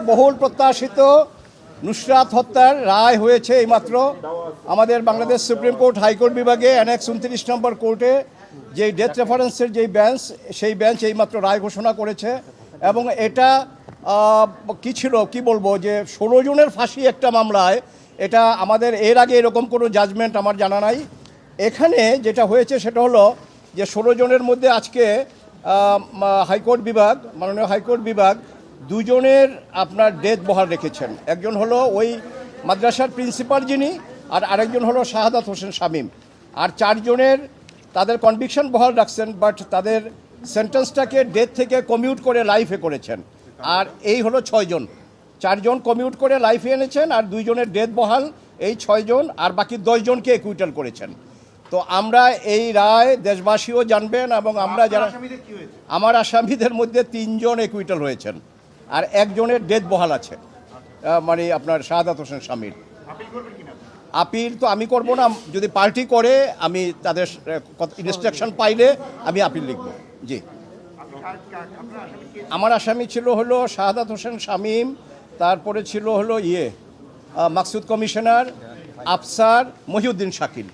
বহুল প্রত্যাশিত নুসরাত হত্যার রায় হয়েছে এইমাত্র আমাদের বাংলাদেশ সুপ্রিম কোর্ট হাইকোর্ট বিভাগে অ্যানেক্স 29 নম্বর কোর্টে যেই ডেথ রেফারেন্সের যেই বেঞ্চ, সেই বেঞ্চ এইমাত্র রায় ঘোষণা করেছে। এবং এটা কি ছিল, কি বলবো, যে 16 জনের ফাঁসি একটা মামলায়, এটা আমাদের এর আগে এরকম কোনো জাজমেন্ট আমার জানা নাই। এখানে যেটা হয়েছে সেটা হলো যে 16 জনের মধ্যে আজকে হাইকোর্ট বিভাগ, মাননীয় হাইকোর্ট বিভাগ দুজনের আপনার ডেথ বহাল রেখেছেন। একজন হলো ওই মাদ্রাসার প্রিন্সিপাল যিনি, আর আরেকজন হলো শাহাদাত হোসেন শামীম। আর 4 জনের তাদের কনভিকশন বহাল রাখছেন, বাট তাদের সেন্টেন্সটাকে ডেথ থেকে কমিউট করে লাইফে করেছেন। আর এই হলো 6 জন, 4 জন কমিউট করে লাইফে এনেছেন, আর 2 জনের ডেথ বহাল, এই 6 জন, আর বাকি 10 জনকে একুইটাল করেছেন। তো আমরা এই রায় দেশবাসীও জানবেন, এবং আমরা যারা, আমার আসামিদের মধ্যে 3 জন একুইটাল হয়েছেন, আর 1 জনের ডেথ বহাল আছে, মানে আপনার শাহাদাত হোসেন শামীম। আপিল তো আমি করব না, যদি পার্টি করে আমি তাদের ইনস্ট্রাকশন পাইলে আমি আপিল লিখব। জি, আমার আসামি ছিল হলো শাহাদাত হোসেন শামীম, তারপরে ছিল হলো মাকসুদ কমিশনার, আফসার, মহিউদ্দিন শাকিল।